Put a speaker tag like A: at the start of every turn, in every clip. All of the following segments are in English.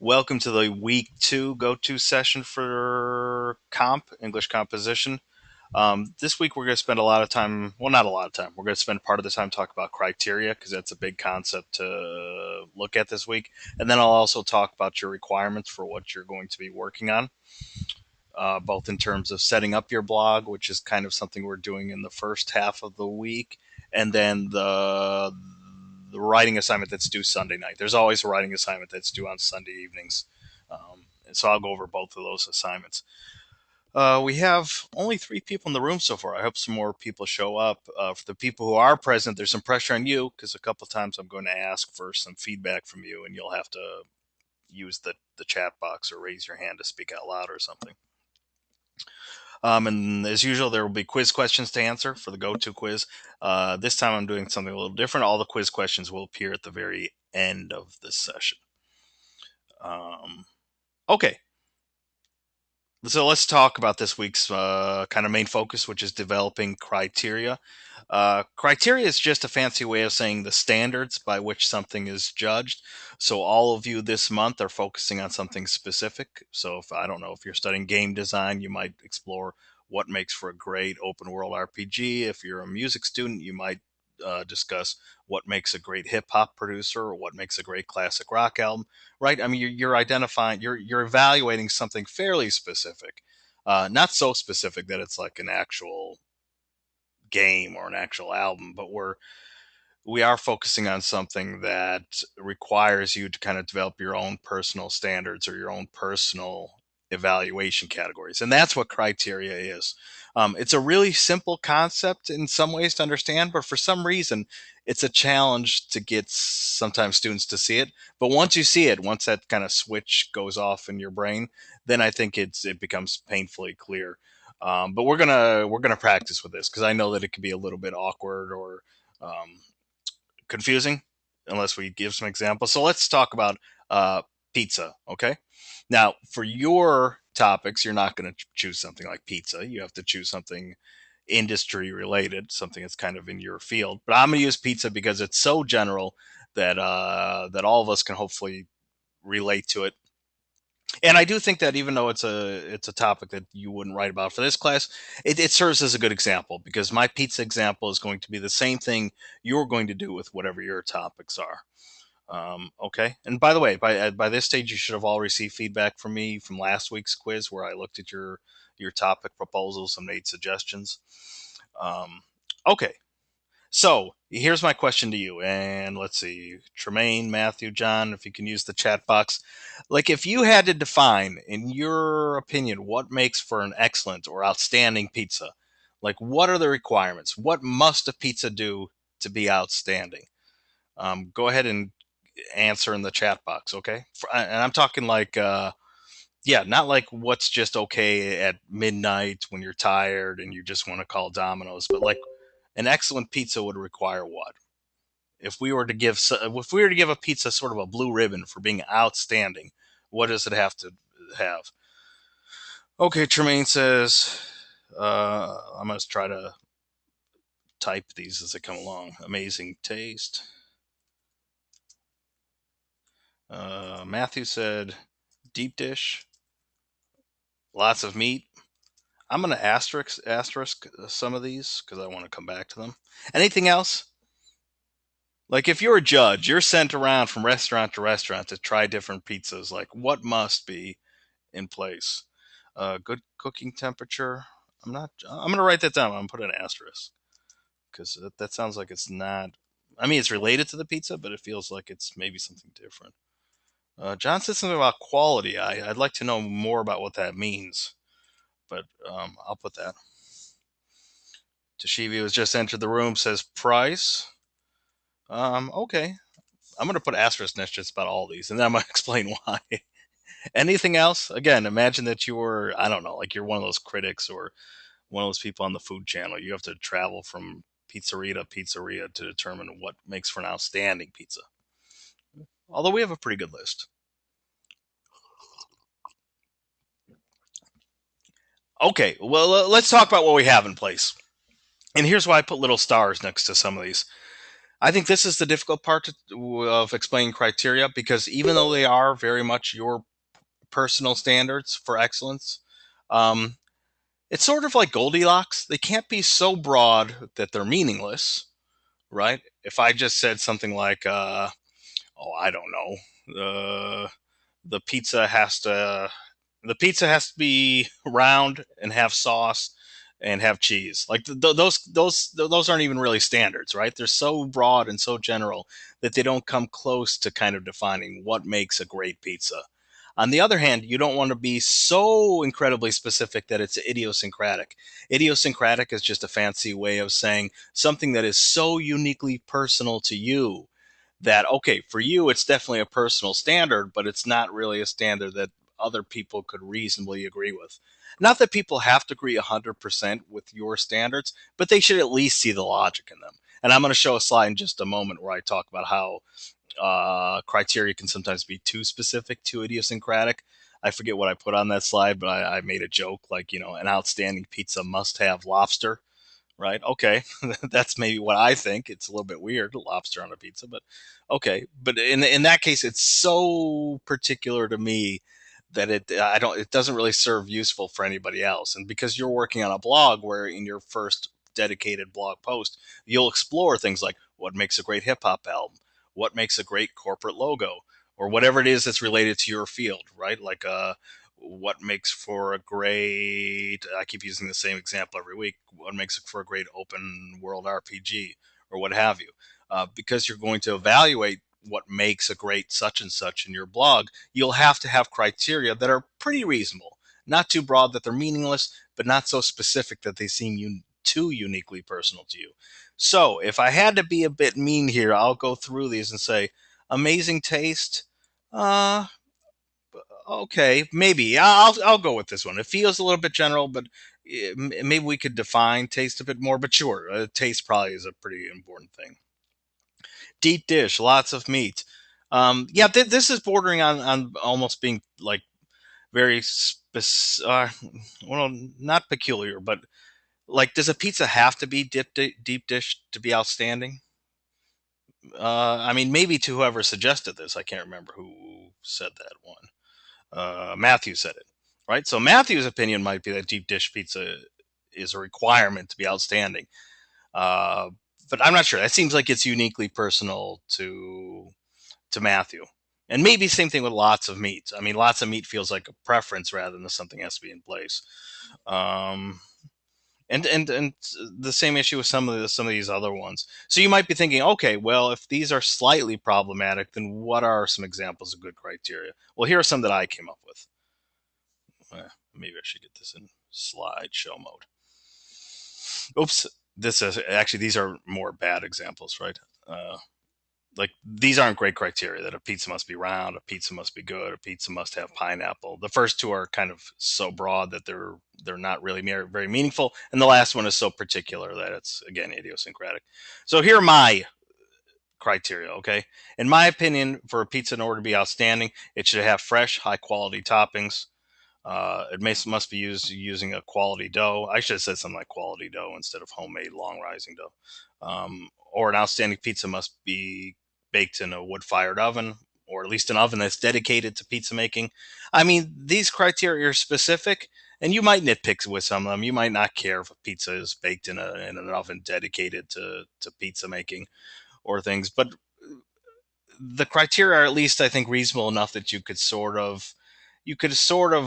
A: Welcome to the week two go-to session for English composition. This week we're going to spend a lot of time, well, not a lot of time. We're going to spend part of the time talking about criteria because that's a big concept to look at this week. And then I'll also talk about your requirements for what you're going to be working on, both in terms of setting up your blog, which is kind of something we're doing in the first half of the week, and then the writing assignment that's due Sunday night. There's always a writing assignment that's due on Sunday evenings. And so I'll go over both of those assignments. We have only three people in the room so far. I hope some more people show up. For the people who are present, there's some pressure on you because a couple times I'm going to ask for some feedback from you, and you'll have to use the chat box or raise your hand to speak out loud or something. And as usual, there will be quiz questions to answer for the go-to quiz. This time I'm doing something a little different. All the quiz questions will appear at the very end of this session. Okay. So let's talk about this week's kind of main focus, which is developing criteria. Criteria is just a fancy way of saying the standards by which something is judged. So all of you this month are focusing on something specific. So if I don't know if you're studying game design, you might explore what makes for a great open world RPG. If you're a music student, you might discuss what makes a great hip hop producer or what makes a great classic rock album, right? I mean, you're identifying, you're evaluating something fairly specific, not so specific that it's like an actual game or an actual album, but we are focusing on something that requires you to kind of develop your own personal standards or your own personal evaluation categories. And that's what criteria is. It's a really simple concept in some ways to understand, but for some reason, it's a challenge to get sometimes students to see it. But once you see it, once that kind of switch goes off in your brain, then I think it becomes painfully clear. But we're gonna practice with this because I know that it can be a little bit awkward or um, confusing unless we give some examples. So let's talk about pizza. Okay. Now, for your topics, you're not going to choose something like pizza. You have to choose something industry related, something that's kind of in your field. But I'm going to use pizza because it's so general that all of us can hopefully relate to it. And I do think that even though it's a topic that you wouldn't write about for this class, it serves as a good example because my pizza example is going to be the same thing you're going to do with whatever your topics are. Okay. And by the way, by this stage, you should have all received feedback from me from last week's quiz where I looked at your topic proposals and made suggestions. Um, okay. So here's my question to you. And let's see, Tremaine, Matthew, John, if you can use the chat box. Like, if you had to define, in your opinion, what makes for an excellent or outstanding pizza, like, what are the requirements? What must a pizza do to be outstanding? Go ahead and answer in the chat box, okay? And I'm talking like, yeah, not like what's just okay at midnight when you're tired and you just want to call Domino's, but like an excellent pizza would require what? If we were to give a pizza sort of a blue ribbon for being outstanding, what does it have to have? Okay, Tremaine says, I'm gonna try to type these as they come along. Amazing taste. Matthew said, deep dish, lots of meat. I'm gonna asterisk some of these because I want to come back to them. Anything else? Like, if you're a judge, you're sent around from restaurant to restaurant to try different pizzas. Like, what must be in place? Good cooking temperature. I'm not. I'm gonna write that down. I'm gonna put an asterisk because that sounds like it's not. I mean, it's related to the pizza, but it feels like it's maybe something different. John said something about quality. I'd like to know more about what that means, but I'll put that. Tashivi has just entered the room. Says price. Okay. I'm gonna put asterisk next to just about all these, and then I'm gonna explain why. Anything else? Again, imagine that you were, I don't know, like you're one of those critics or one of those people on the food channel. You have to travel from pizzeria to pizzeria to determine what makes for an outstanding pizza. Although we have a pretty good list. Okay, well, let's talk about what we have in place. And here's why I put little stars next to some of these. I think this is the difficult part of explaining criteria, because even though they are very much your personal standards for excellence, um, it's sort of like Goldilocks. They can't be so broad that they're meaningless, right? If I just said something like, "Oh, I don't know," the pizza has to the pizza has to be round and have sauce and have cheese. Like those aren't even really standards, right? They're so broad and so general that they don't come close to kind of defining what makes a great pizza. On the other hand, you don't want to be so incredibly specific that it's idiosyncratic. Idiosyncratic is just a fancy way of saying something that is so uniquely personal to you that, okay, for you it's definitely a personal standard, but it's not really a standard that other people could reasonably agree with. Not that people have to agree 100% with your standards, but they should at least see the logic in them. And I'm going to show a slide in just a moment where I talk about how criteria can sometimes be too specific, too idiosyncratic. I forget what I put on that slide, but I made a joke like, an outstanding pizza must have lobster, right? Okay, that's maybe what I think. It's a little bit weird, lobster on a pizza, but okay. But in that case, it's so particular to me that it doesn't really serve useful for anybody else. And because you're working on a blog where in your first dedicated blog post, you'll explore things like what makes a great hip hop album, what makes a great corporate logo, or whatever it is that's related to your field, right? Like what makes for a great, I keep using the same example every week, what makes for a great open world RPG or what have you. Because you're going to evaluate what makes a great such and such in your blog, you'll have to have criteria that are pretty reasonable, not too broad that they're meaningless, but not so specific that they seem too uniquely personal to you. So if I had to be a bit mean here, I'll go through these and say amazing taste. Uh, okay, maybe I'll go with this one. It feels a little bit general, but maybe we could define taste a bit more. But sure, taste probably is a pretty important thing. Deep dish, lots of meat. Yeah, this is bordering on almost being like very well, not peculiar, but like, does a pizza have to be deep dish to be outstanding? I mean, maybe to whoever suggested this, I can't remember who said that one. Matthew said it, right? So Matthew's opinion might be that deep dish pizza is a requirement to be outstanding. Uh, but I'm not sure. That seems like it's uniquely personal to Matthew. And maybe same thing with lots of meat. I mean, lots of meat feels like a preference rather than something has to be in place. Um, and the same issue with some of these other ones. So you might be thinking, okay, well, if these are slightly problematic, then what are some examples of good criteria? Well, here are some that I came up with. Maybe I should get this in slideshow mode. Oops, this is actually, these are more bad examples, right? Uh, like, these aren't great criteria that a pizza must be round, a pizza must be good, a pizza must have pineapple. The first two are kind of so broad that they're not really very meaningful, and the last one is so particular that it's again idiosyncratic. So here are my criteria. Okay, in my opinion, for a pizza in order to be outstanding, it should have fresh, high quality toppings. Must be used using a quality dough. I should have said something like quality dough instead of homemade long rising dough. Or an outstanding pizza must be baked in a wood fired oven, or at least an oven that's dedicated to pizza making. I mean, these criteria are specific, and you might nitpick with some of them. You might not care if a pizza is baked in an oven dedicated to pizza making or things, but the criteria are at least, I think, reasonable enough that you could sort of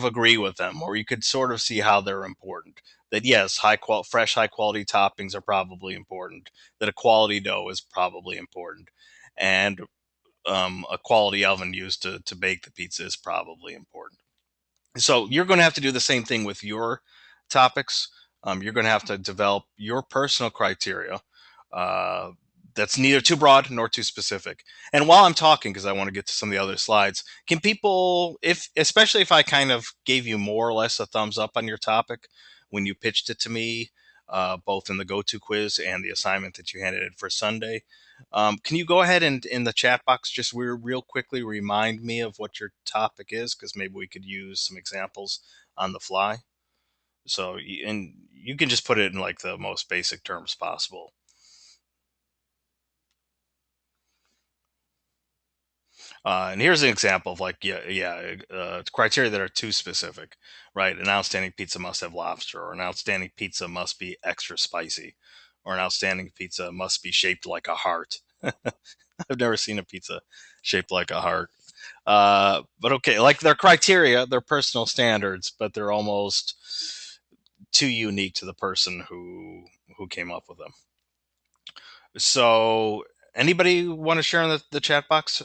A: agree with them, or you could sort of see how they're important. That yes, fresh, high quality toppings are probably important. That a quality dough is probably important, and a quality oven used to bake the pizza is probably important. So you're going to have to do the same thing with your topics. You're going to have to develop your personal criteria uh, that's neither too broad nor too specific. And while I'm talking, because I want to get to some of the other slides, can people, if especially if I kind of gave you more or less a thumbs up on your topic when you pitched it to me, both in the go-to quiz and the assignment that you handed in for Sunday, can you go ahead and in the chat box just real quickly remind me of what your topic is? Because maybe we could use some examples on the fly. So, and you can just put it in like the most basic terms possible. And here's an example of like, criteria that are too specific, right? An outstanding pizza must have lobster, or an outstanding pizza must be extra spicy, or an outstanding pizza must be shaped like a heart. I've never seen a pizza shaped like a heart. But okay, like their criteria, they're personal standards, but they're almost too unique to the person who came up with them. So, anybody want to share in the chat box?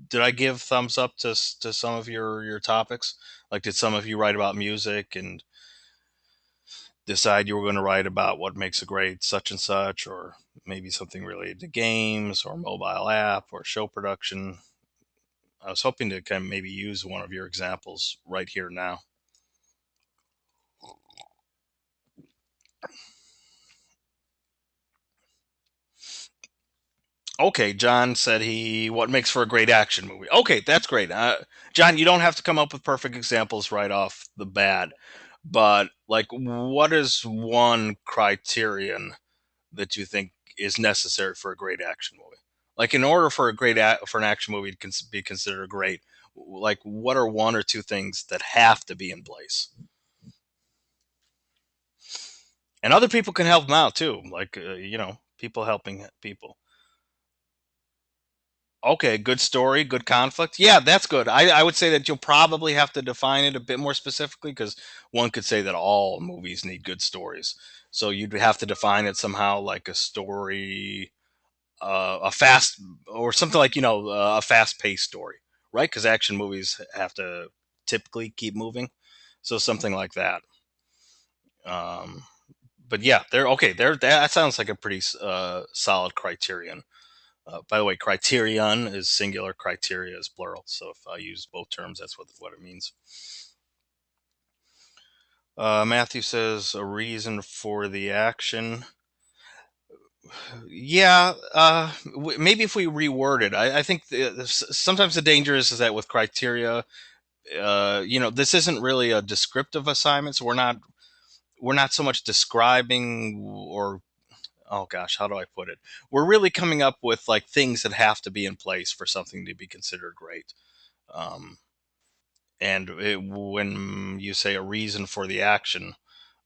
A: Did I give thumbs up to some of your topics? Like, did some of you write about music and decide you were going to write about what makes a great such and such, or maybe something related to games or mobile app or show production? I was hoping to kind of maybe use one of your examples right here now. Okay, John said he what makes for a great action movie. Okay, that's great. John, you don't have to come up with perfect examples right off the bat, but like, what is one criterion that you think is necessary for a great action movie? Like, in order for for an action movie to be considered great, like, what are one or two things that have to be in place? And other people can help them out too, like people helping people. Okay, good story, good conflict. Yeah, that's good. I would say that you'll probably have to define it a bit more specifically, because one could say that all movies need good stories. So you'd have to define it somehow, like a story, a fast, or something like, a fast paced story, right? Because action movies have to typically keep moving. So something like that. Um, but yeah, they're okay. That sounds like a pretty solid criterion. By the way, criterion is singular, criteria is plural. So if I use both terms, that's what it means. Matthew says a reason for the action. Yeah, maybe if we reword it, I think sometimes the danger is that with criteria, this isn't really a descriptive assignment. So we're not so much describing, or oh gosh, how do I put it? We're really coming up with like things that have to be in place for something to be considered great. Um, when you say a reason for the action,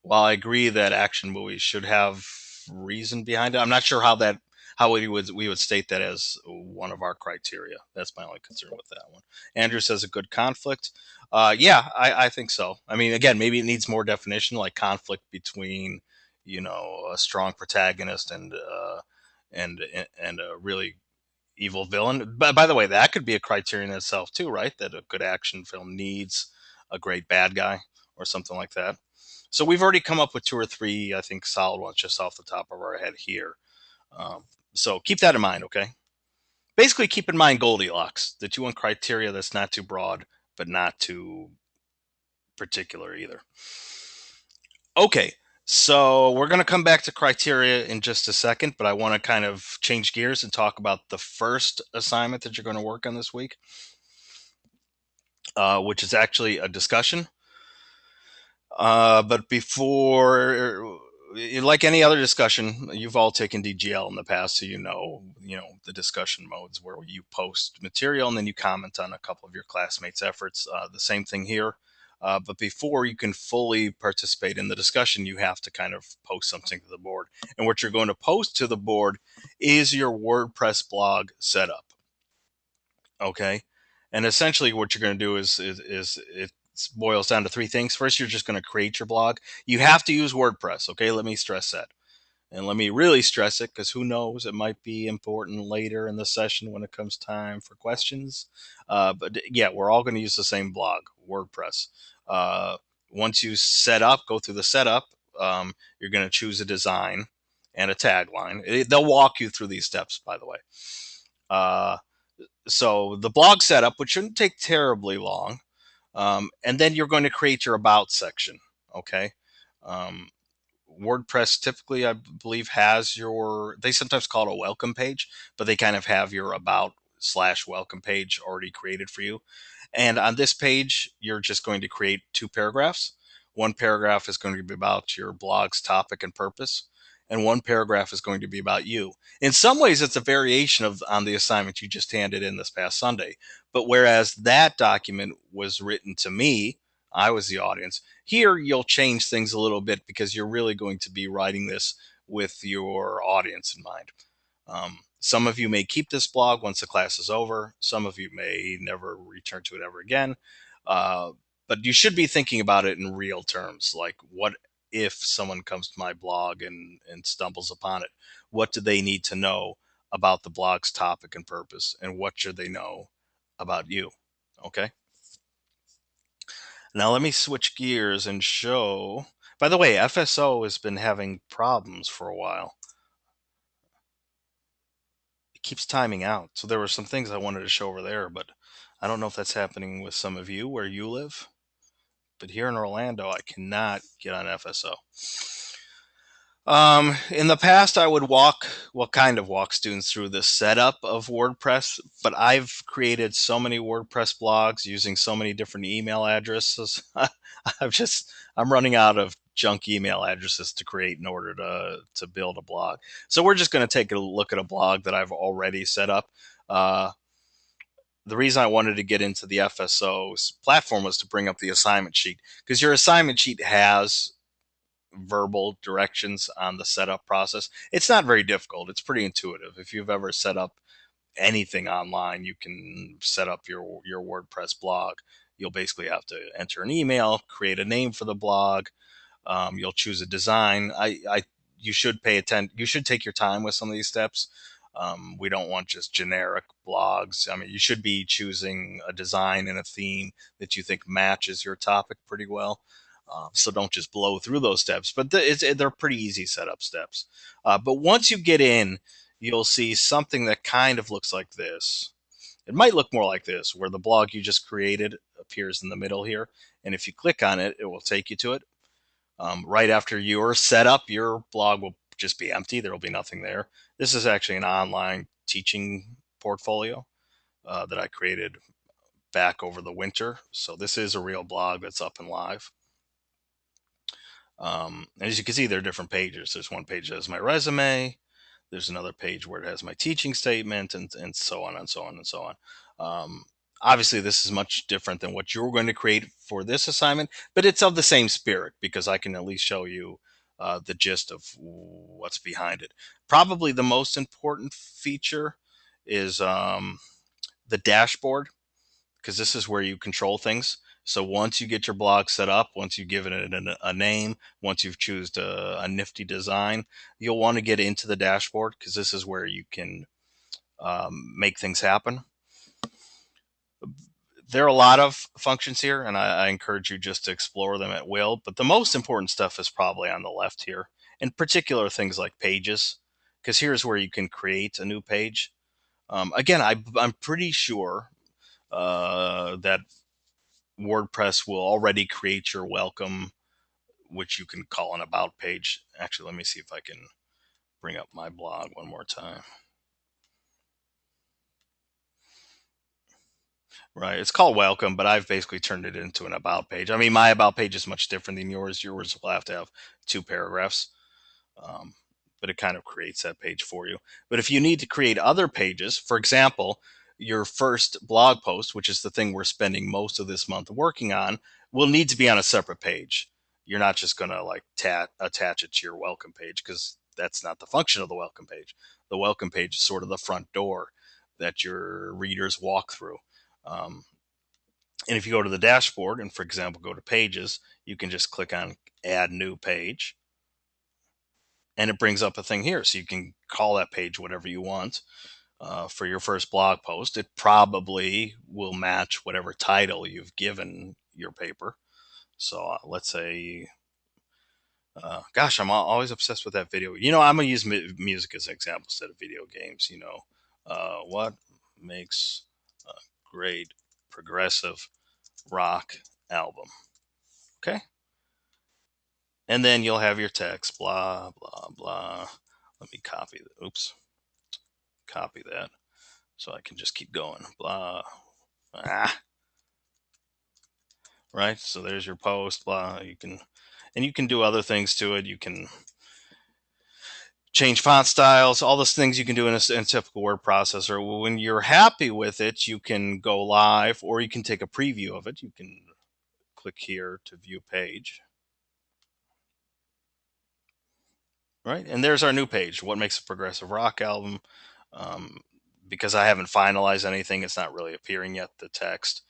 A: while I agree that action movies should have reason behind it, I'm not sure how we would state that as one of our criteria. That's my only concern with that one. Andrew says a good conflict. Yeah, I think so. I mean, again, maybe it needs more definition, like conflict between a strong protagonist and a really evil villain. But by the way, that could be a criterion in itself too, right? That a good action film needs a great bad guy or something like that. So we've already come up with two or three, I think, solid ones just off the top of our head here. Um, so keep that in mind, okay? Basically, keep in mind Goldilocks, that you want criteria that's not too broad, but not too particular either. Okay, so we're going to come back to criteria in just a second, but I want to kind of change gears and talk about the first assignment that you're going to work on this week, which is actually a discussion. But before, like any other discussion, you've all taken DGL in the past, so you know the discussion modes where you post material and then you comment on a couple of your classmates' efforts. The same thing here. But before you can fully participate in the discussion, you have to kind of post something to the board. And what you're going to post to the board is your WordPress blog setup. Okay. And essentially what you're going to do is it boils down to three things. First, you're just going to create your blog. You have to use WordPress. Okay. Let me stress that. And let me really stress it, because who knows, it might be important later in the session when it comes time for questions. But yeah, we're all going to use the same blog, WordPress. Uh, Once you go through the setup, you're going to choose a design and a tagline. They'll walk you through these steps, by the way. Uh, so the blog setup, which shouldn't take terribly long, and then you're going to create your about section. Okay. Um, WordPress typically, I believe, has they sometimes call it a welcome page, but they kind of have your about/welcome page already created for you. And on this page, you're just going to create two paragraphs. One paragraph is going to be about your blog's topic and purpose, and one paragraph is going to be about you. In some ways, it's a variation of on the assignment you just handed in this past Sunday. But whereas that document was written to me, I was the audience. Here, you'll change things a little bit because you're really going to be writing this with your audience in mind. Some of you may keep this blog once the class is over. Some of you may never return to it ever again. Uh, but you should be thinking about it in real terms. Like, what if someone comes to my blog and stumbles upon it? What do they need to know about the blog's topic and purpose? And what should they know about you? Okay. Now, let me switch gears and show. By the way, FSO has been having problems for a while. It keeps timing out. So there were some things I wanted to show over there, but I don't know if that's happening with some of you where you live. But here in Orlando, I cannot get on FSO. In the past, I would kind of walk students through the setup of WordPress, but I've created so many WordPress blogs using so many different email addresses. I'm running out of junk email addresses to create in order to build a blog. So we're just going to take a look at a blog that I've already set up. Uh, the reason I wanted to get into the FSO's platform was to bring up the assignment sheet because your assignment sheet has verbal directions on the setup process. It's not very difficult. It's pretty intuitive. If you've ever set up anything online, you can set up your WordPress blog. You'll basically have to enter an email, create a name for the blog. You'll choose a design. You should pay attention. You should take your time with some of these steps. We don't want just generic blogs. I mean, you should be choosing a design and a theme that you think matches your topic pretty well. So don't just blow through those steps, but they're pretty easy setup steps. But once you get in, you'll see something that kind of looks like this. It might look more like this, where the blog you just created appears in the middle here. And if you click on it, it will take you to it. Right after you're set up, your blog will just be empty. There will be nothing there. This is actually an online teaching portfolio that I created back over the winter. So this is a real blog that's up and live. And as you can see, there are different pages. There's one page that has my resume. There's another page where it has my teaching statement, and so on and so on and so on. Um, Obviously, this is much different than what you're going to create for this assignment, but it's of the same spirit because I can at least show you the gist of what's behind it. Probably the most important feature is the dashboard because this is where you control things. So once you get your blog set up, once you've given it a name, once you've chosen a nifty design, you'll want to get into the dashboard because this is where you can make things happen. There are a lot of functions here, and I encourage you just to explore them at will. But the most important stuff is probably on the left here, in particular things like pages, because here's where you can create a new page. Again, I'm pretty sure that WordPress will already create your welcome, which you can call an about page. Actually, let me see if I can bring up my blog one more time. Right. It's called welcome, but I've basically turned it into an about page. I mean, my about page is much different than yours. Yours will have to have two paragraphs. Um, but it kind of creates that page for you. But if you need to create other pages, for example, your first blog post, which is the thing we're spending most of this month working on, will need to be on a separate page. You're not just going to like attach it to your welcome page because that's not the function of the welcome page. The welcome page is sort of the front door that your readers walk through. Um, and if you go to the dashboard and, for example, go to pages, you can just click on add new page and it brings up a thing here. So you can call that page whatever you want for your first blog post. It probably will match whatever title you've given your paper. So let's say, gosh, I'm always obsessed with that video. I'm going to use music as an example instead of video games. What makes a great progressive rock album? Okay. And then you'll have your text, blah, blah, blah. Let me copy that so I can just keep going. Blah. Right? So there's your post, blah. You can do other things to it. You can change font styles, all those things you can do in a typical word processor. When you're happy with it, you can go live, or you can take a preview of it. You can click here to view page, right? And there's our new page. What makes a progressive rock album? Um, because I haven't finalized anything, it's not really appearing yet, the text.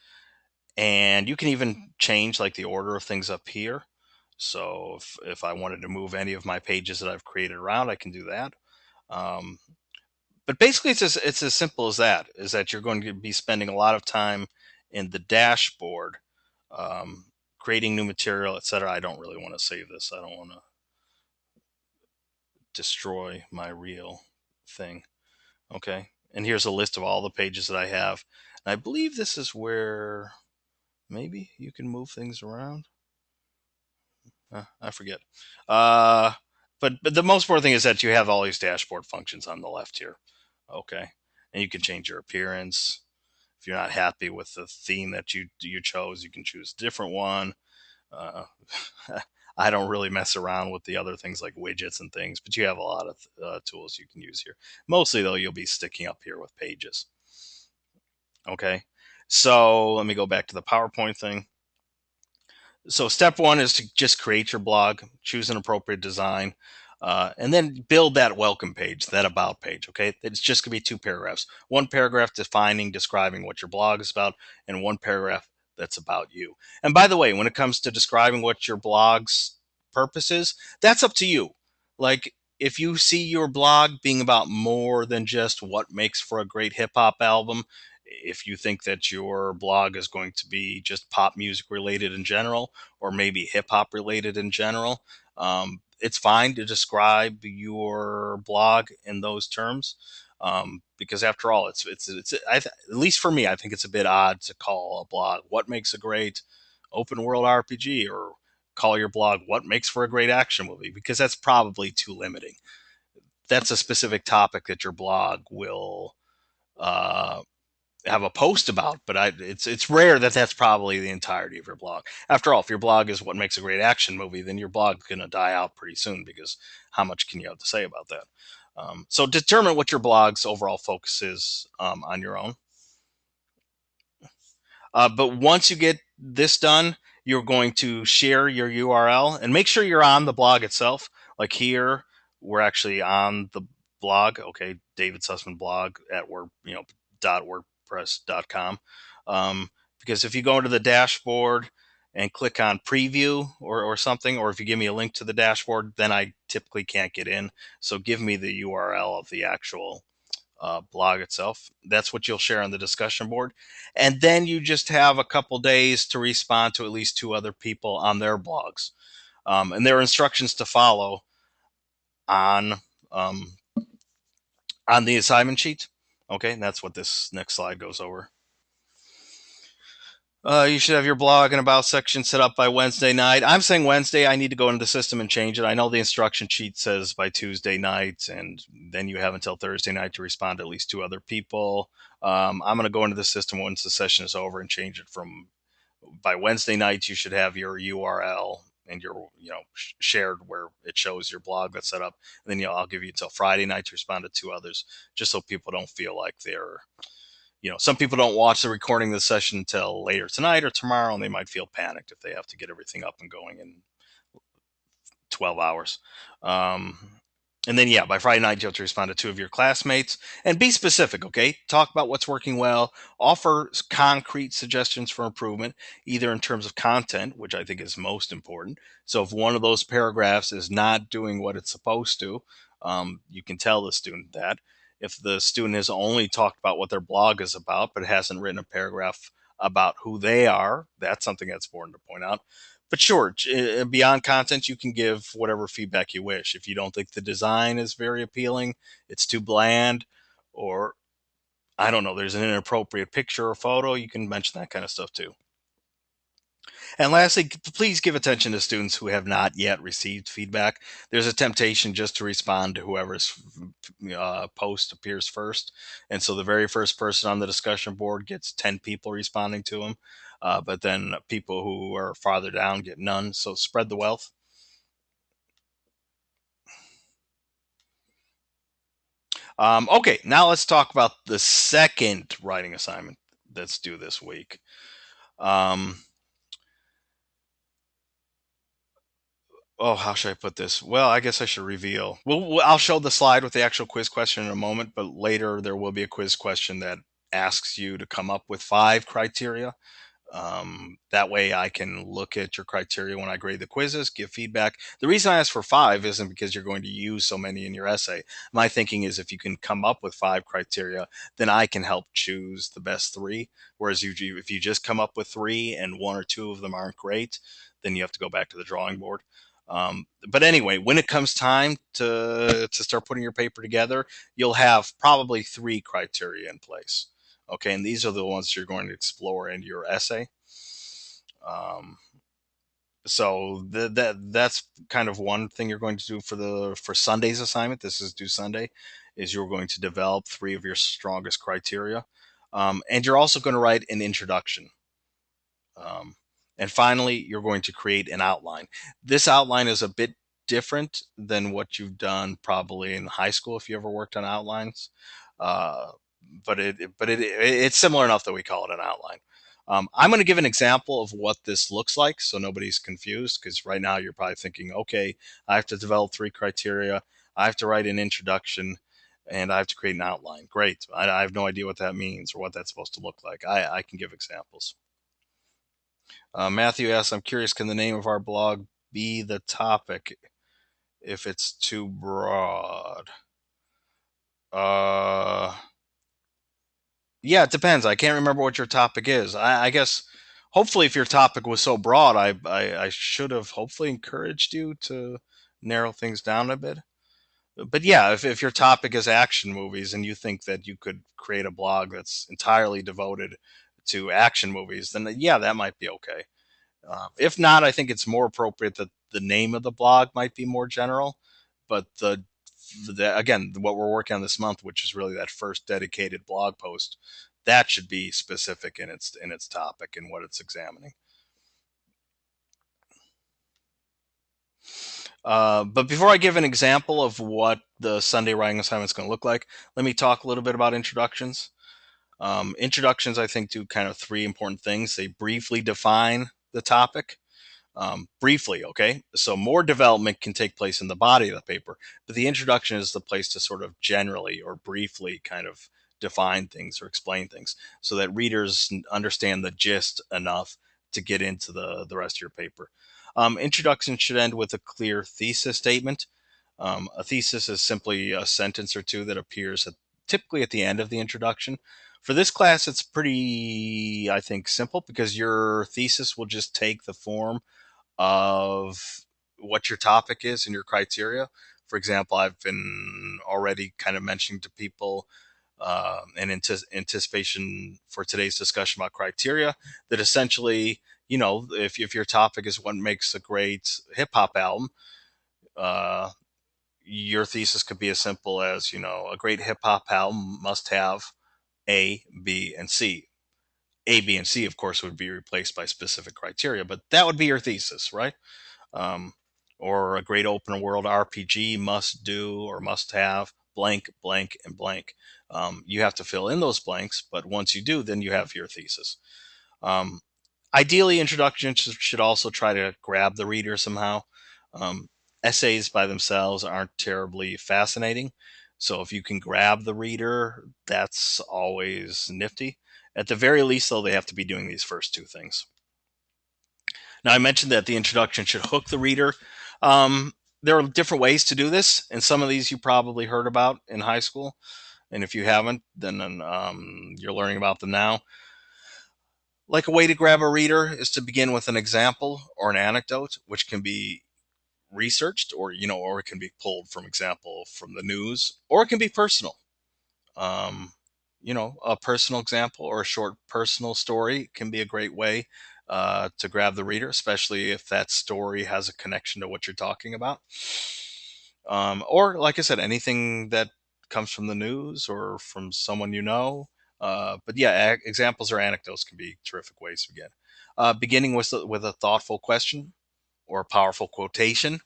A: And you can even change like the order of things up here. So if I wanted to move any of my pages that I've created around, I can do that. Um, but basically, it's as simple as that. Is that you're going to be spending a lot of time in the dashboard, um, creating new material, etc. I don't really want to save this. I don't want to destroy my real thing. Okay, and here's a list of all the pages that I have. And I believe this is where maybe you can move things around. I forget. Uh, but the most important thing is that you have all these dashboard functions on the left here. Okay, and you can change your appearance. If you're not happy with the theme that you chose, you can choose a different one. Uh, I don't really mess around with the other things like widgets and things, but you have a lot of tools you can use here. Mostly though, you'll be sticking up here with pages. Okay, so let me go back to the PowerPoint thing. So step one is to just create your blog, choose an appropriate design, and then build that welcome page, that about page. Okay, it's just gonna be two paragraphs. One paragraph defining, describing what your blog is about, and one paragraph that's about you. And by the way, when it comes to describing what your blog's purpose is, that's up to you. Like if you see your blog being about more than just what makes for a great hip hop album, if you think that your blog is going to be just pop music related in general, or maybe hip hop related in general, it's fine to describe your blog in those terms. Because after all, at least for me, I think it's a bit odd to call a blog "What makes a great open world RPG," or call your blog "What makes for a great action movie," because that's probably too limiting. That's a specific topic that your blog will uh, have a post about, but it's rare that that's probably the entirety of your blog. After all, if your blog is what makes a great action movie, then your blog's going to die out pretty soon, because how much can you have to say about that? So determine what your blog's overall focus is on your own. But once you get this done, you're going to share your URL and make sure you're on the blog itself. Like here, we're actually on the blog. Okay, David Sussman blog at .wordpress.com. Because if you go into the dashboard and click on preview or something, or if you give me a link to the dashboard, then I typically can't get in. So give me the URL of the actual blog itself. That's what you'll share on the discussion board. And then you just have a couple days to respond to at least two other people on their blogs. And there are instructions to follow on um, on the assignment sheet. Okay, and that's what this next slide goes over. You should have your blog and about section set up by Wednesday night. I'm saying Wednesday. I need to go into the system and change it. I know the instruction sheet says by Tuesday night, and then you have until Thursday night to respond to at least two other people. I'm going to go into the system once the session is over and change it from by Wednesday night. You should have your URL and your shared where it shows your blog that's set up. And then I'll give you until Friday night to respond to two others, just so people don't feel like they're some people don't watch the recording of the session until later tonight or tomorrow, and they might feel panicked if they have to get everything up and going in 12 hours. Um, and then, yeah, by Friday night, you have to respond to two of your classmates and be specific, okay? Talk about what's working well, offer concrete suggestions for improvement, either in terms of content, which I think is most important. So if one of those paragraphs is not doing what it's supposed to, you can tell the student that. If the student has only talked about what their blog is about, but hasn't written a paragraph about who they are, that's something that's important to point out. But sure, beyond content, you can give whatever feedback you wish. If you don't think the design is very appealing, it's too bland, or I don't know, there's an inappropriate picture or photo, you can mention that kind of stuff too. And lastly, please give attention to students who have not yet received feedback. There's a temptation just to respond to whoever's post appears first. And so the very first person on the discussion board gets 10 people responding to them. But then people who are farther down get none. So spread the wealth. Okay, now let's talk about the second writing assignment that's due this week. Um, oh, how should I put this? Well, I guess I should reveal. I'll show the slide with the actual quiz question in a moment, but later there will be a quiz question that asks you to come up with five criteria. That way I can look at your criteria when I grade the quizzes, give feedback. The reason I ask for five isn't because you're going to use so many in your essay. My thinking is if you can come up with five criteria, then I can help choose the best three. Whereas if you just come up with three and one or two of them aren't great, then you have to go back to the drawing board. But anyway, when it comes time to start putting your paper together, you'll have probably three criteria in place. Okay, and these are the ones you're going to explore in your essay. Um, so that's kind of one thing you're going to do for Sunday's assignment. This is due Sunday. Is you're going to develop three of your strongest criteria, and you're also going to write an introduction. Um, and finally, you're going to create an outline. This outline is a bit different than what you've done probably in high school if you ever worked on outlines. Uh, it's similar enough that we call it an outline. I'm going to give an example of what this looks like so nobody's confused because right now you're probably thinking, okay, I have to develop three criteria, I have to write an introduction, and I have to create an outline. Great. I have no idea what that means or what that's supposed to look like. I can give examples. Matthew asks, I'm curious, can the name of our blog be the topic if it's too broad? Uh, yeah, it depends. I can't remember what your topic is. I guess hopefully if your topic was so broad, I should have hopefully encouraged you to narrow things down a bit. But yeah, if your topic is action movies and you think that you could create a blog that's entirely devoted to action movies, then yeah, that might be okay. If not, I think it's more appropriate that the name of the blog might be more general. But again, what we're working on this month, which is really that first dedicated blog post, that should be specific in its topic and what it's examining. But before I give an example of what the Sunday writing assignment is going to look like, let me talk a little bit about introductions. Introductions, I think, do kind of three important things. They briefly define the topic. Briefly, okay? So more development can take place in the body of the paper, but the introduction is the place to sort of generally or briefly kind of define things or explain things so that readers understand the gist enough to get into the rest of your paper. Introduction should end with a clear thesis statement. A thesis is simply a sentence or two that appears typically at the end of the introduction. For this class, it's pretty, I think, simple because your thesis will just take the form of what your topic is and your criteria. For example, I've been already kind of mentioning to people in anticipation for today's discussion about criteria that essentially, if your topic is what makes a great hip hop album, uh, your thesis could be as simple as, a great hip hop album must have A, B, and C. A, B, and C, of course, would be replaced by specific criteria, but that would be your thesis, right? um, or a great open world RPG must do or must have blank, blank, and blank. You have to fill in those blanks, but once you do, then you have your thesis. Um, Ideally, introductions should also try to grab the reader somehow. Um, Essays by themselves aren't terribly fascinating. So if you can grab the reader, that's always nifty. At the very least, though, they have to be doing these first two things. Now, I mentioned that the introduction should hook the reader. There are different ways to do this, and some of these you probably heard about in high school. And if you haven't, then you're learning about them now. Like a way to grab a reader is to begin with an example or an anecdote, which can be researched or it can be pulled from example from the news, or it can be personal. Um, a personal example or a short personal story can be a great way to grab the reader, especially if that story has a connection to what you're talking about. Or, like I said, anything that comes from the news or from someone you know. But yeah, examples or anecdotes can be terrific ways to begin. Beginning with a thoughtful question or a powerful quotation.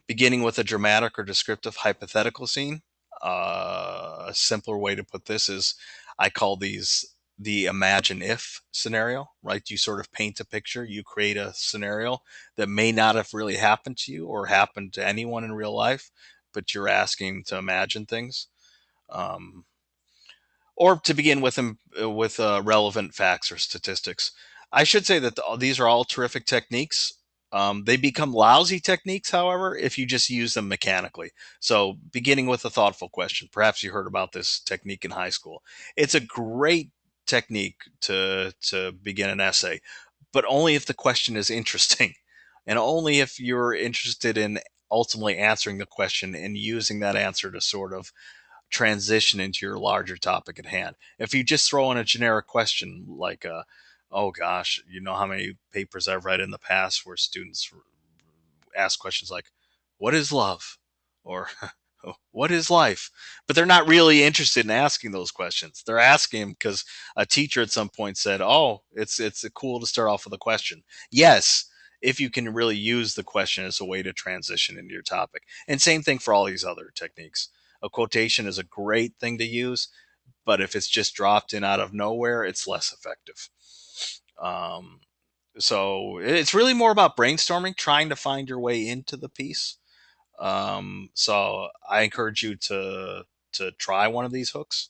A: Beginning with a dramatic or descriptive hypothetical scene. A simpler way to put this is I call these the imagine if scenario, right? You sort of paint a picture, you create a scenario that may not have really happened to you or happened to anyone in real life, but you're asking to imagine things. Um, or to begin with them with relevant facts or statistics. I should say that these are all terrific techniques. They become lousy techniques, however, if you just use them mechanically. So, beginning with a thoughtful question. Perhaps you heard about this technique in high school. It's a great technique to begin an essay, but only if the question is interesting, and only if you're interested in ultimately answering the question and using that answer to sort of transition into your larger topic at hand. If you just throw in a generic question like, oh gosh, you know how many papers I've read in the past where students ask questions like, what is love? Or what is life? But they're not really interested in asking those questions. They're asking because a teacher at some point said, "Oh, it's cool to start off with a question." Yes, if you can really use the question as a way to transition into your topic. And same thing for all these other techniques. A quotation is a great thing to use, but if it's just dropped in out of nowhere, it's less effective. Um, so it's really more about brainstorming, trying to find your way into the piece. So I encourage you to try one of these hooks.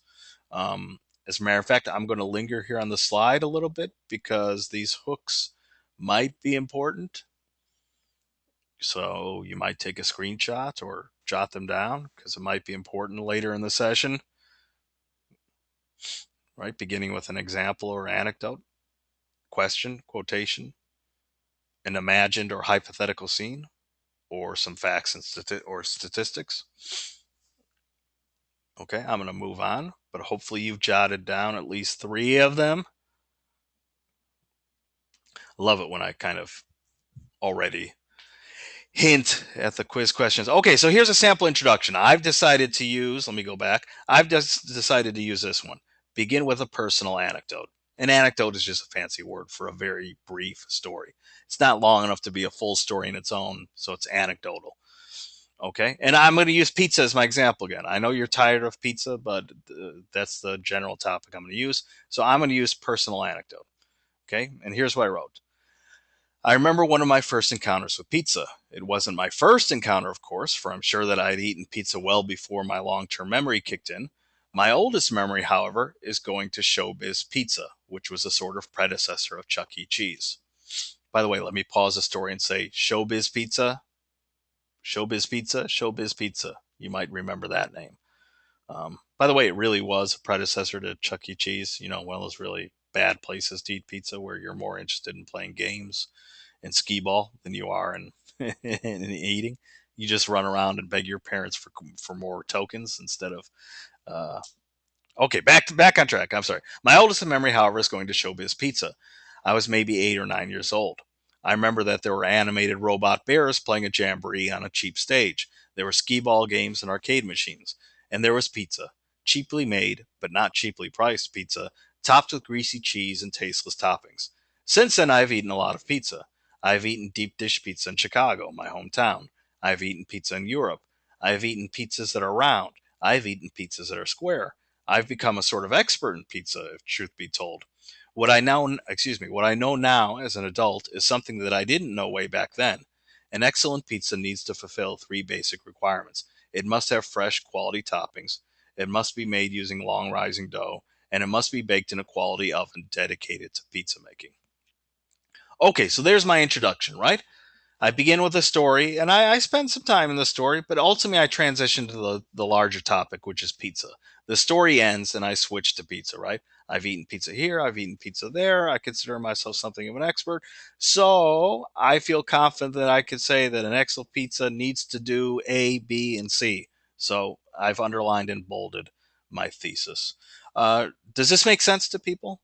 A: As a matter of fact, I'm going to linger here on the slide a little bit because these hooks might be important. So you might take a screenshot or jot them down because it might be important later in the session, right? Beginning with an example or anecdote, question, quotation, an imagined or hypothetical scene, or some facts and or statistics. Okay, I'm going to move on, but hopefully you've jotted down at least three of them. I love it when I kind of already hint at the quiz questions. Okay, so here's a sample introduction. I've decided to use, let me go back. I've just decided to use this one. Begin with a personal anecdote. An anecdote is just a fancy word for a very brief story. It's not long enough to be a full story in its own, so it's anecdotal. Okay, and I'm going to use pizza as my example again. I know you're tired of pizza, but that's the general topic I'm going to use. So I'm going to use personal anecdote. Okay, and here's what I wrote. I remember one of my first encounters with pizza. It wasn't my first encounter, of course, for I'm sure that I'd eaten pizza well before my long term memory kicked in. My oldest memory, however, is going to Showbiz Pizza, which was a sort of predecessor of Chuck E. Cheese. By the way, let me pause the story and say Showbiz Pizza, Showbiz Pizza, Showbiz Pizza. You might remember that name. By the way, it really was a predecessor to Chuck E. Cheese, you know, one of those really bad places to eat pizza where you're more interested in playing games and skee ball than you are in eating. You just run around and beg your parents for more tokens instead of uh, okay, back on track. I'm sorry. My oldest memory, however, is going to Showbiz Pizza. I was maybe 8 or 9 years old. I remember that there were animated robot bears playing a jamboree on a cheap stage. There were skee ball games and arcade machines, and there was pizza, cheaply made but not cheaply priced pizza, topped with greasy cheese and tasteless toppings. Since then, I've eaten a lot of pizza. I've eaten deep dish pizza in Chicago, my hometown. I've eaten pizza in Europe. I've eaten pizzas that are round. I've eaten pizzas that are square. I've become a sort of expert in pizza, if truth be told. What I know now as an adult is something that I didn't know way back then. An excellent pizza needs to fulfill three basic requirements. It must have fresh, quality toppings. It must be made using long rising dough, and it must be baked in a quality oven dedicated to pizza making. Okay, so there's my introduction, right? I begin with a story, and I spend some time in the story, but ultimately I transition to the larger topic, which is pizza. The story ends, and I switch to pizza, right? I've eaten pizza here, I've eaten pizza there. I consider myself something of an expert. So I feel confident that I could say that an excellent pizza needs to do A, B, and C. So I've underlined and bolded my thesis. Does this make sense to people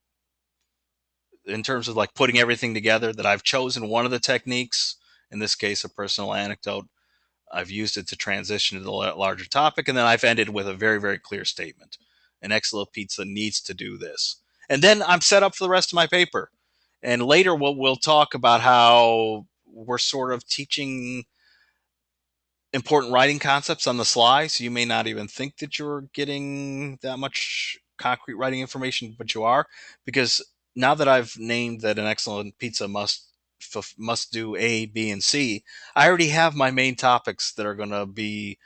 A: in terms of like putting everything together? That I've chosen one of the techniques, in this case, a personal anecdote. I've used it to transition to the larger topic, and then I've ended with a very, very clear statement. An excellent pizza needs to do this. And then I'm set up for the rest of my paper. And later, we'll talk about how we're sort of teaching important writing concepts on the sly, so you may not even think that you're getting that much concrete writing information, but you are, because now that I've named that an excellent pizza must do A, B, and C, I already have my main topics that are going to be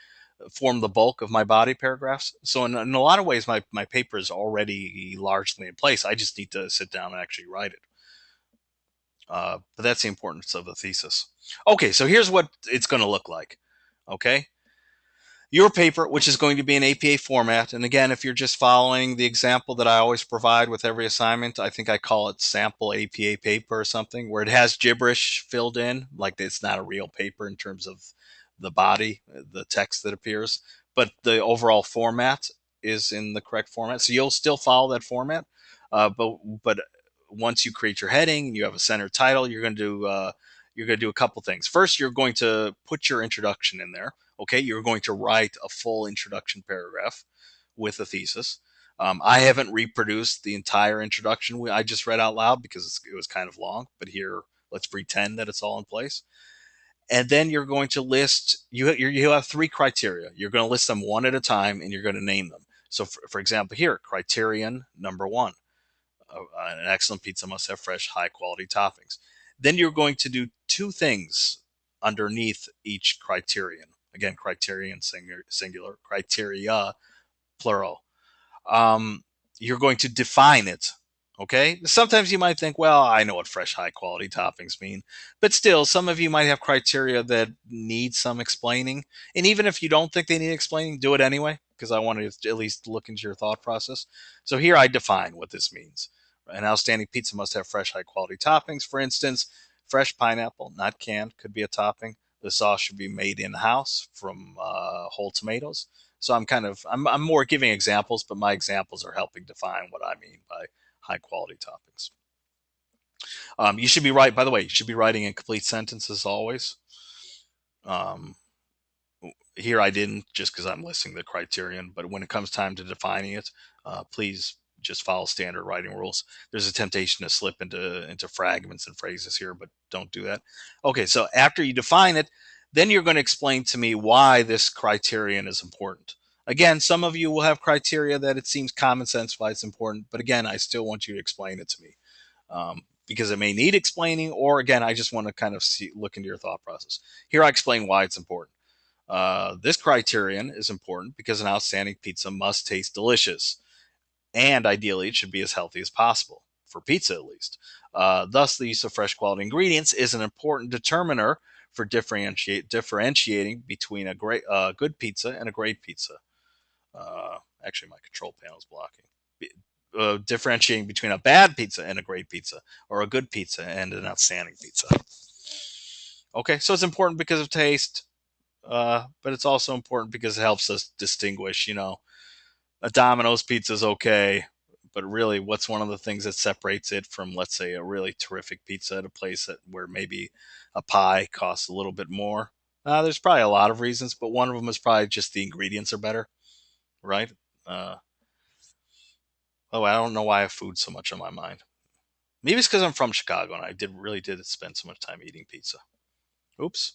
A: form the bulk of my body paragraphs. So in a lot of ways, my paper is already largely in place. I just need to sit down and actually write it. But that's the importance of the thesis. Okay, so here's what it's going to look like. Okay, your paper, which is going to be in APA format. And again, if you're just following the example that I always provide with every assignment, I think I call it sample APA paper or something, where it has gibberish filled in, like it's not a real paper in terms of the body, the text that appears, but the overall format is in the correct format. So you'll still follow that format, but once you create your heading and you have a center title, you're going to do a couple things. First, you're going to put your introduction in there. Okay, you're going to write a full introduction paragraph with a thesis. I haven't reproduced the entire introduction I just read out loud because it was kind of long, but here let's pretend that it's all in place. And then you're going to list, you have three criteria. You're going to list them one at a time and you're going to name them. So, for example, here, criterion number one, an excellent pizza must have fresh, high quality toppings. Then you're going to do two things underneath each criterion. Again, criterion singular, criteria plural. Um, you're going to define it. Okay. Sometimes you might think, well, I know what fresh, high quality toppings mean, but still, some of you might have criteria that need some explaining. And even if you don't think they need explaining, do it anyway, because I want to at least look into your thought process. So here I define what this means. An outstanding pizza must have fresh, high quality toppings. For instance, fresh pineapple, not canned, could be a topping. The sauce should be made in house from whole tomatoes. So I'm more giving examples, but my examples are helping define what I mean by high quality toppings. You should be right. By the way, you should be writing in complete sentences always. Um, Here I didn't, just because I'm listing the criterion. But when it comes time to defining it, please just follow standard writing rules. There's a temptation to slip into fragments and phrases here, but don't do that. Okay, so after you define it, then you're going to explain to me why this criterion is important. Again, some of you will have criteria that it seems common sense why it's important, but again, I still want you to explain it to me, because it may need explaining, or again, I just want to kind of look into your thought process. Here, I explain why it's important. This criterion is important because an outstanding pizza must taste delicious, and ideally, it should be as healthy as possible, for pizza at least. Thus, the use of fresh quality ingredients is an important determiner for differentiating between a good pizza and a great pizza. Actually, my control panel is blocking. Differentiating between a bad pizza and a great pizza, or a good pizza and an outstanding pizza. Okay, so it's important because of taste, but it's also important because it helps us distinguish. A Domino's pizza is okay, but really, what's one of the things that separates it from, let's say, a really terrific pizza at a place where maybe a pie costs a little bit more? There's probably a lot of reasons, but one of them is probably just the ingredients are better, right? Uh, oh, I don't know why I have food so much on my mind. Maybe it's because I'm from Chicago and I really did spend so much time eating pizza. Oops.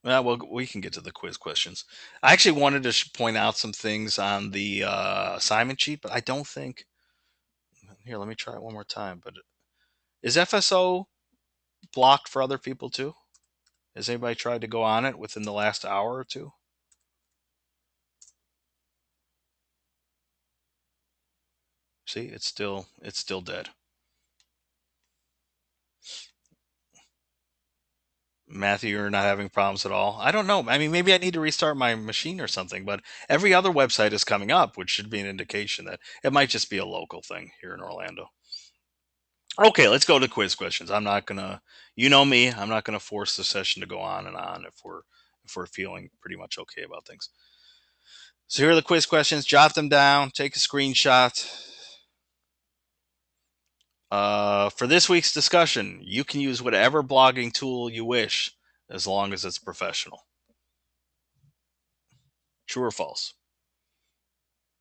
A: Well, we can get to the quiz questions. I actually wanted to point out some things on the assignment sheet, but I don't think. Here, let me try it one more time. But is FSO blocked for other people too? Has anybody tried to go on it within the last hour or two? See, it's still dead. Matthew, you're not having problems at all. I don't know. I mean, maybe I need to restart my machine or something. But every other website is coming up, which should be an indication that it might just be a local thing here in Orlando. Okay, let's go to quiz questions. I'm not gonna, you know me, I'm not gonna force the session to go on and on if we're feeling pretty much okay about things. So here are the quiz questions. Jot them down. Take a screenshot. For this week's discussion, you can use whatever blogging tool you wish, as long as it's professional. True or false?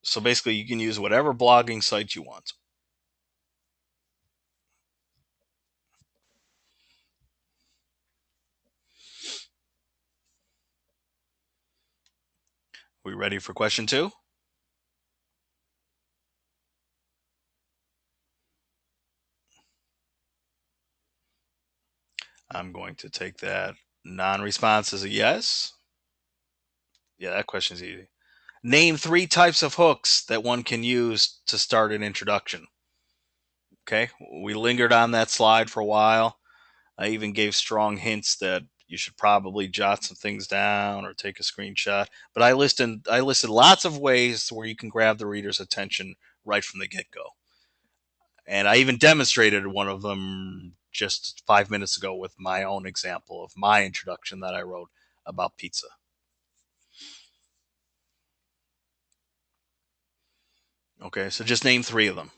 A: So basically, you can use whatever blogging site you want. We ready for question two? I'm going to take that non response as a yes. Yeah, that question's easy. Name three types of hooks that one can use to start an introduction. Okay, we lingered on that slide for a while. I even gave strong hints that you should probably jot some things down or take a screenshot. But I listed lots of ways where you can grab the reader's attention right from the get go. And I even demonstrated one of them just 5 minutes ago with my own example of my introduction that I wrote about pizza. Okay, so just name three of them.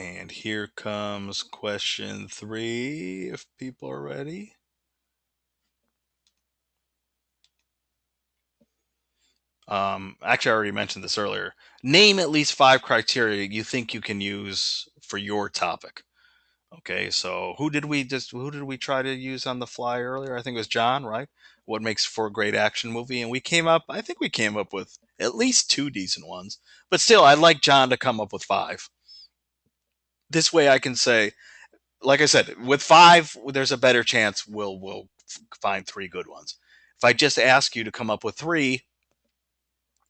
A: And here comes question three, if people are ready. Actually, I already mentioned this earlier. Name at least five criteria you think you can use for your topic. Okay, so who did we try to use on the fly earlier? I think it was John, right? What makes for a great action movie? And I think we came up with at least two decent ones. But still, I'd like John to come up with five. This way I can say, like I said, with five, there's a better chance we'll find three good ones. If I just ask you to come up with three,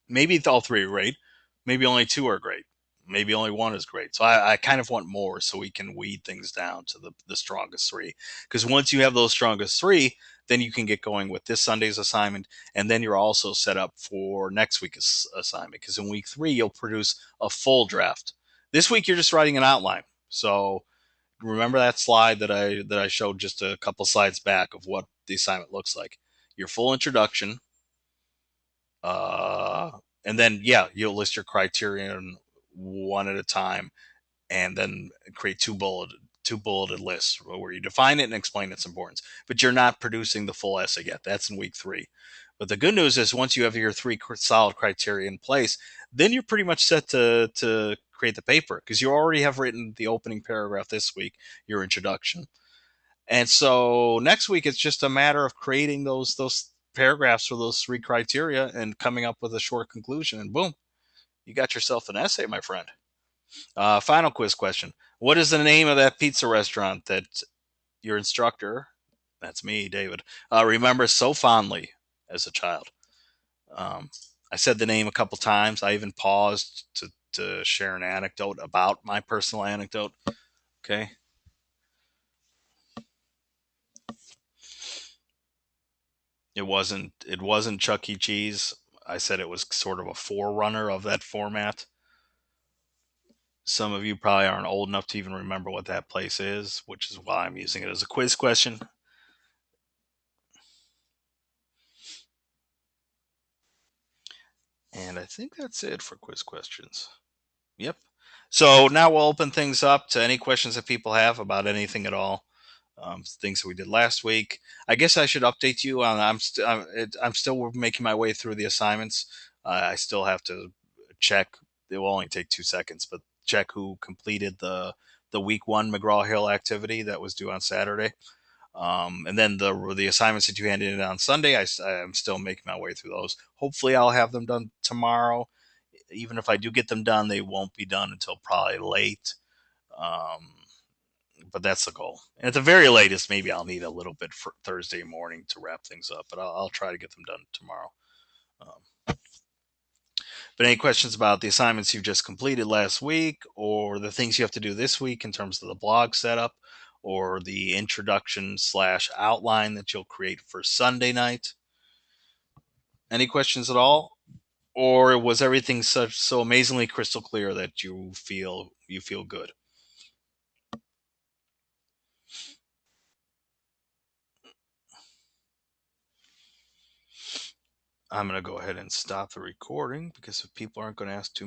A: maybe all three are great. Maybe only two are great. Maybe only one is great. So I kind of want more so we can weed things down to the strongest three. Because once you have those strongest three, then you can get going with this Sunday's assignment. And then you're also set up for next week's assignment. Because in week three, you'll produce a full draft. This week, you're just writing an outline. So remember that slide that I showed just a couple slides back of what the assignment looks like. Your full introduction, uh, and then yeah, you'll list your criterion one at a time, and then create two bulleted lists where you define it and explain its importance. But you're not producing the full essay yet. That's in week three. But the good news is once you have your three solid criteria in place, then you're pretty much set to create the paper because you already have written the opening paragraph this week, your introduction. And so next week it's just a matter of creating those paragraphs for those three criteria and coming up with a short conclusion, and boom, you got yourself an essay, my friend. Final quiz question: what is the name of that pizza restaurant that your instructor, that's me, David, remembers so fondly as a child? Um, I said the name a couple times. I even paused to share an anecdote about my personal anecdote. Okay. It wasn't Chuck E. Cheese. I said it was sort of a forerunner of that format. Some of you probably aren't old enough to even remember what that place is, which is why I'm using it as a quiz question. And I think that's it for quiz questions. Yep. So now we'll open things up to any questions that people have about anything at all. Things that we did last week. I guess I should update you on. I'm still making my way through the assignments. I still have to check. It will only take 2 seconds, but check who completed the week one McGraw Hill activity that was due on Saturday. And then the assignments that you handed in on Sunday, I'm still making my way through those. Hopefully, I'll have them done tomorrow. Even if I do get them done, they won't be done until probably late. Um, but that's the goal. And at the very latest, maybe I'll need a little bit for Thursday morning to wrap things up, but I'll try to get them done tomorrow. But any questions about the assignments you just completed last week or the things you have to do this week in terms of the blog setup or the introduction slash outline that you'll create for Sunday night? Any questions at all? Or was everything so amazingly crystal clear that you feel good? I'm going to go ahead and stop the recording because if people aren't going to ask too many